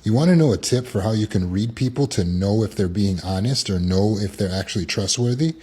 You want to know a tip for how you can read people to know if they're being honest or know if they're actually trustworthy?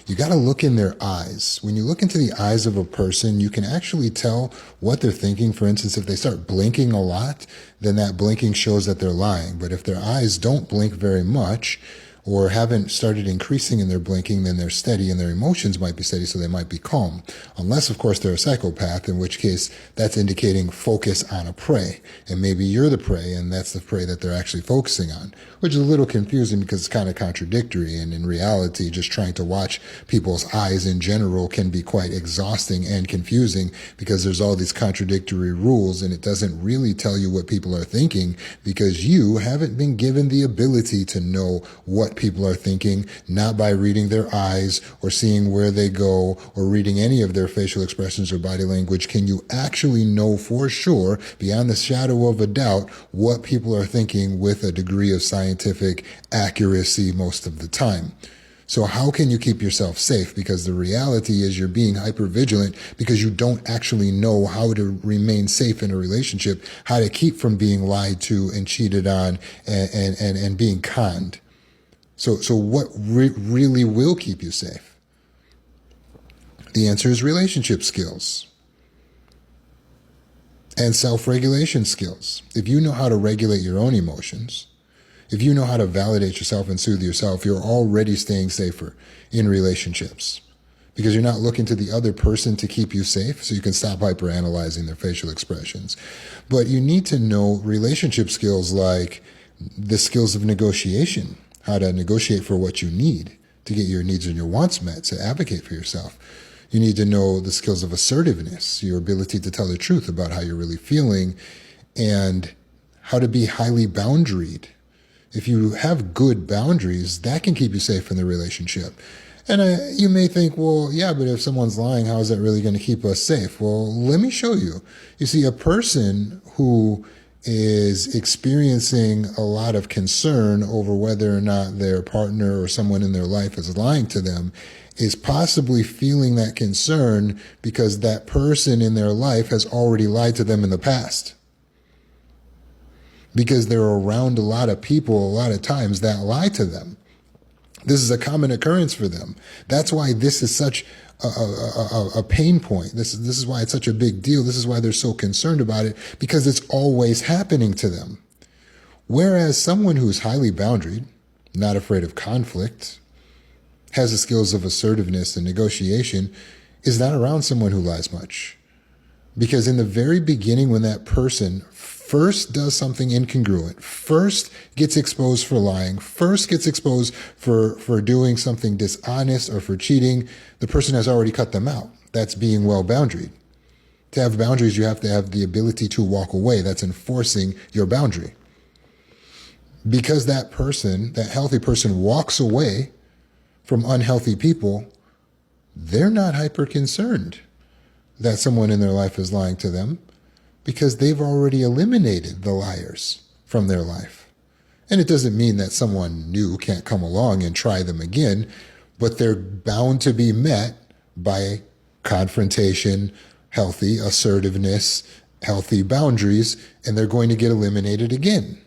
You got to look in their eyes. When you look into the eyes of a person, you can actually tell what they're thinking. For instance, if they start blinking a lot, then that blinking shows that they're lying. But if their eyes don't blink very much, or haven't started increasing in their blinking, then they're steady and their emotions might be steady, so they might be calm. Unless, of course, they're a psychopath, in which case that's indicating focus on a prey. And maybe you're the prey, and that's the prey that they're actually focusing on, which is a little confusing because it's kind of contradictory. And in reality, just trying to watch people's eyes in general can be quite exhausting and confusing because there's all these contradictory rules, and it doesn't really tell you what people are thinking because you haven't been given the ability to know what people are thinking, not by reading their eyes or seeing where they go or reading any of their facial expressions or body language. Can you actually know for sure, beyond the shadow of a doubt, what people are thinking with a degree of scientific accuracy most of the time? So how can you keep yourself safe? Because the reality is you're being hypervigilant because you don't actually know how to remain safe in a relationship, how to keep from being lied to and cheated on and being conned. So what really will keep you safe? The answer is relationship skills and self-regulation skills. If you know how to regulate your own emotions, if you know how to validate yourself and soothe yourself, you're already staying safer in relationships because you're not looking to the other person to keep you safe, so you can stop hyperanalyzing their facial expressions. But you need to know relationship skills like the skills of negotiation, how to negotiate for what you need to get your needs and your wants met, to advocate for yourself. You need to know the skills of assertiveness, your ability to tell the truth about how you're really feeling, and how to be highly boundaried. If you have good boundaries, that can keep you safe in the relationship. And you may think, well, yeah, but if someone's lying, how is that really going to keep us safe? Well, let me show you. You see, a person who is experiencing a lot of concern over whether or not their partner or someone in their life is lying to them is possibly feeling that concern because that person in their life has already lied to them in the past. Because they're around a lot of people a lot of times that lie to them. This is a common occurrence for them. That's why this is such a pain point. This is why it's such a big deal. This is why they're so concerned about it, because it's always happening to them. Whereas someone who's highly boundaried, not afraid of conflict, has the skills of assertiveness and negotiation, is not around someone who lies much. Because in the very beginning, when that person first does something incongruent, first gets exposed for lying, first gets exposed for doing something dishonest or for cheating, the person has already cut them out. That's being well boundaried. To have boundaries, you have to have the ability to walk away. That's enforcing your boundary. Because that person, that healthy person, walks away from unhealthy people, they're not hyper concerned that someone in their life is lying to them, because they've already eliminated the liars from their life. And it doesn't mean that someone new can't come along and try them again, but they're bound to be met by confrontation, healthy assertiveness, healthy boundaries, and they're going to get eliminated again.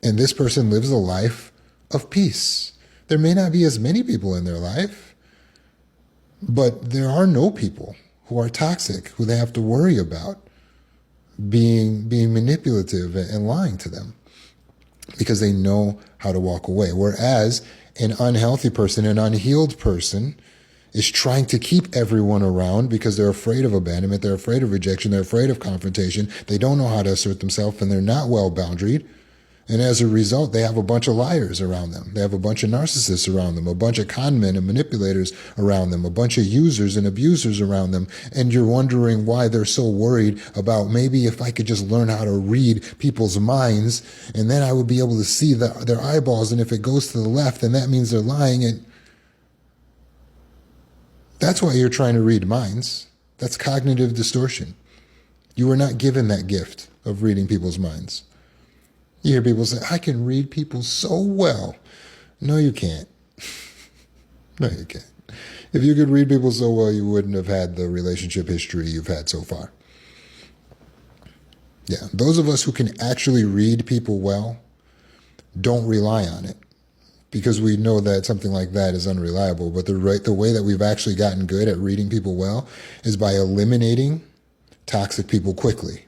And this person lives a life of peace. There may not be as many people in their life, but there are no people who are toxic, who they have to worry about being manipulative and lying to them, because they know how to walk away. Whereas an unhealthy person, an unhealed person, is trying to keep everyone around because they're afraid of abandonment, they're afraid of rejection, they're afraid of confrontation, they don't know how to assert themselves, and they're not well boundaried. And as a result, they have a bunch of liars around them. They have a bunch of narcissists around them, a bunch of con men and manipulators around them, a bunch of users and abusers around them. And you're wondering why they're so worried about, maybe if I could just learn how to read people's minds, and then I would be able to see their eyeballs. And if it goes to the left, then that means they're lying. And that's why you're trying to read minds. That's cognitive distortion. You were not given that gift of reading people's minds. You hear people say, I can read people so well. No, you can't. No, you can't. If you could read people so well, you wouldn't have had the relationship history you've had so far. Yeah, those of us who can actually read people well don't rely on it because we know that something like that is unreliable. But the way that we've actually gotten good at reading people well is by eliminating toxic people quickly,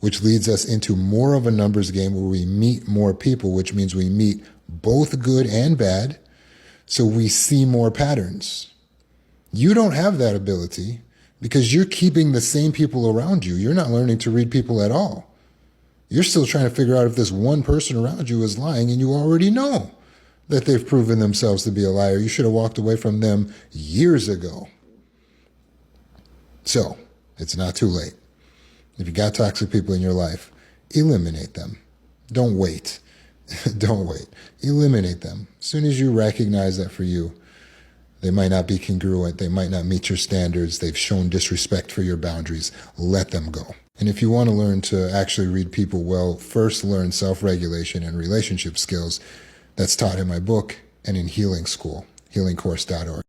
which leads us into more of a numbers game where we meet more people, which means we meet both good and bad, so we see more patterns. You don't have that ability because you're keeping the same people around you. You're not learning to read people at all. You're still trying to figure out if this one person around you is lying, and you already know that they've proven themselves to be a liar. You should have walked away from them years ago. So, it's not too late. If you got toxic people in your life, eliminate them. Don't wait. Don't wait. Eliminate them. As soon as you recognize that for you, they might not be congruent, they might not meet your standards, they've shown disrespect for your boundaries, let them go. And if you want to learn to actually read people well, first learn self-regulation and relationship skills. That's taught in my book and in Healing School, healingcourse.org.